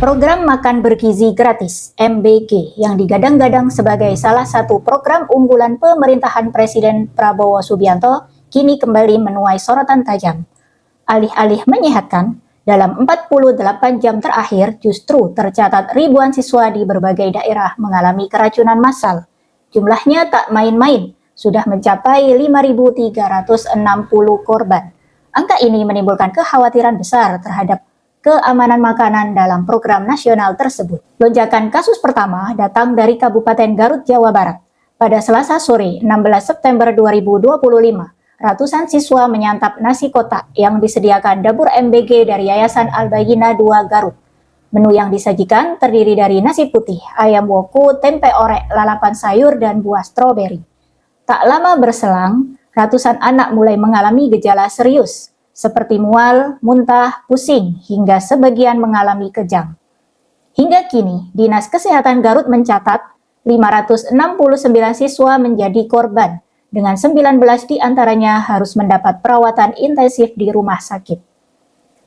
Program Makan Bergizi Gratis (MBG) yang digadang-gadang sebagai salah satu program unggulan pemerintahan Presiden Prabowo Subianto kini kembali menuai sorotan tajam. Alih-alih menyehatkan, dalam 48 jam terakhir justru tercatat ribuan siswa di berbagai daerah mengalami keracunan massal. Jumlahnya tak main-main, sudah mencapai 5.360 korban. Angka ini menimbulkan kekhawatiran besar terhadap keamanan makanan dalam program nasional tersebut. Lonjakan kasus pertama datang dari Kabupaten Garut, Jawa Barat. Pada Selasa sore, 16 September 2025, ratusan siswa menyantap nasi kotak yang disediakan dapur MBG dari Yayasan Al-Bayyinah 2 Garut. Menu yang disajikan terdiri dari nasi putih, ayam woku, tempe orek, lalapan sayur, dan buah stroberi. Tak lama berselang, ratusan anak mulai mengalami gejala serius, seperti mual, muntah, pusing, hingga sebagian mengalami kejang. Hingga kini, Dinas Kesehatan Garut mencatat 569 siswa menjadi korban, dengan 19 diantaranya harus mendapat perawatan intensif di rumah sakit.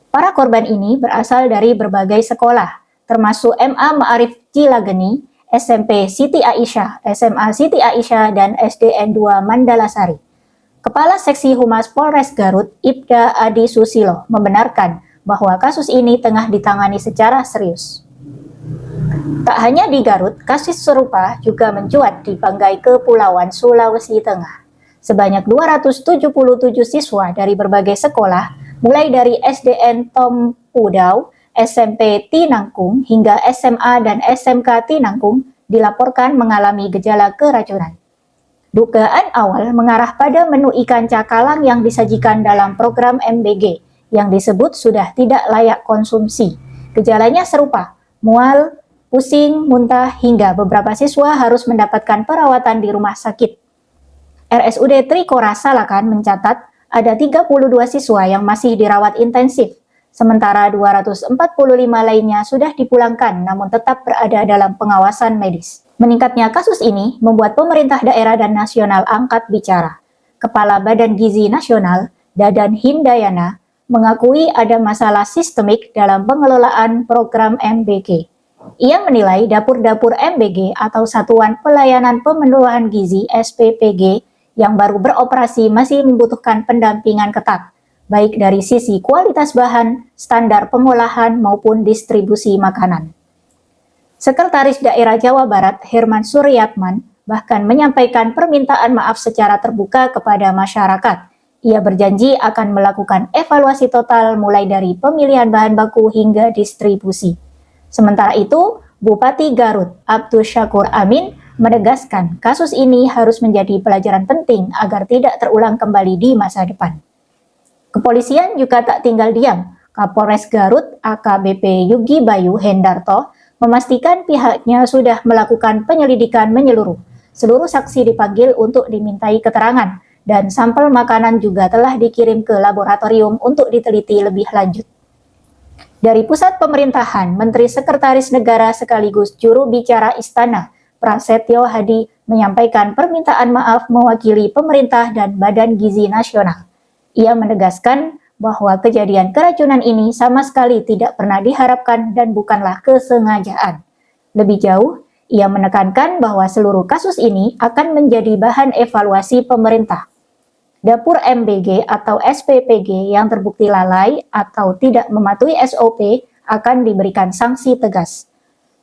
Para korban ini berasal dari berbagai sekolah, termasuk MA Ma'arif Cilageni, SMP Siti Aisyah, SMA Siti Aisyah, dan SDN 2 Mandalasari. Kepala Seksi Humas Polres Garut, Ibda Adi Susilo, membenarkan bahwa kasus ini tengah ditangani secara serius. Tak hanya di Garut, kasus serupa juga mencuat di Banggai Kepulauan Sulawesi Tengah. Sebanyak 277 siswa dari berbagai sekolah, mulai dari SDN Tom Pudau, SMP Tinangkung, hingga SMA dan SMK Tinangkung, dilaporkan mengalami gejala keracunan. Dugaan awal mengarah pada menu ikan cakalang yang disajikan dalam program MBG yang disebut sudah tidak layak konsumsi. Gejalanya serupa, mual, pusing, muntah, hingga beberapa siswa harus mendapatkan perawatan di rumah sakit. RSUD Trikora Salakan mencatat ada 32 siswa yang masih dirawat intensif, sementara 245 lainnya sudah dipulangkan namun tetap berada dalam pengawasan medis. Meningkatnya kasus ini membuat pemerintah daerah dan nasional angkat bicara. Kepala Badan Gizi Nasional, Dadan Hindayana, mengakui ada masalah sistemik dalam pengelolaan program MBG. Ia menilai dapur-dapur MBG atau Satuan Pelayanan Pemenuhan Gizi (SPPG) yang baru beroperasi masih membutuhkan pendampingan ketat, baik dari sisi kualitas bahan, standar pengolahan, maupun distribusi makanan. Sekretaris Daerah Jawa Barat, Herman Suryatman, bahkan menyampaikan permintaan maaf secara terbuka kepada masyarakat. Ia berjanji akan melakukan evaluasi total mulai dari pemilihan bahan baku hingga distribusi. Sementara itu, Bupati Garut, Abdul Syakur Amin, menegaskan kasus ini harus menjadi pelajaran penting agar tidak terulang kembali di masa depan. Kepolisian juga tak tinggal diam. Kapolres Garut, AKBP Yugi Bayu Hendarto, memastikan pihaknya sudah melakukan penyelidikan menyeluruh. Seluruh saksi dipanggil untuk dimintai keterangan, dan sampel makanan juga telah dikirim ke laboratorium untuk diteliti lebih lanjut. Dari pusat pemerintahan, Menteri Sekretaris Negara sekaligus juru bicara Istana, Prasetyo Hadi, menyampaikan permintaan maaf mewakili pemerintah dan Badan Gizi Nasional. Ia menegaskan bahwa kejadian keracunan ini sama sekali tidak pernah diharapkan dan bukanlah kesengajaan. Lebih jauh, ia menekankan bahwa seluruh kasus ini akan menjadi bahan evaluasi pemerintah. Dapur MBG atau SPPG yang terbukti lalai atau tidak mematuhi SOP akan diberikan sanksi tegas.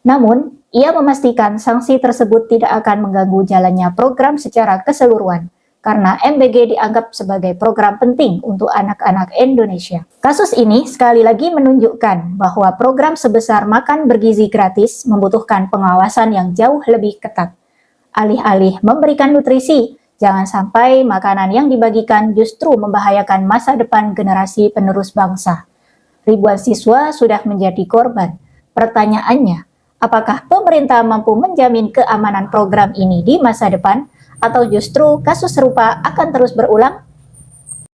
Namun, ia memastikan sanksi tersebut tidak akan mengganggu jalannya program secara keseluruhan, karena MBG dianggap sebagai program penting untuk anak-anak Indonesia. Kasus ini sekali lagi menunjukkan bahwa program sebesar makan bergizi gratis membutuhkan pengawasan yang jauh lebih ketat. Alih-alih memberikan nutrisi, jangan sampai makanan yang dibagikan justru membahayakan masa depan generasi penerus bangsa. Ribuan siswa sudah menjadi korban. Pertanyaannya, apakah pemerintah mampu menjamin keamanan program ini di masa depan? Atau justru kasus serupa akan terus berulang?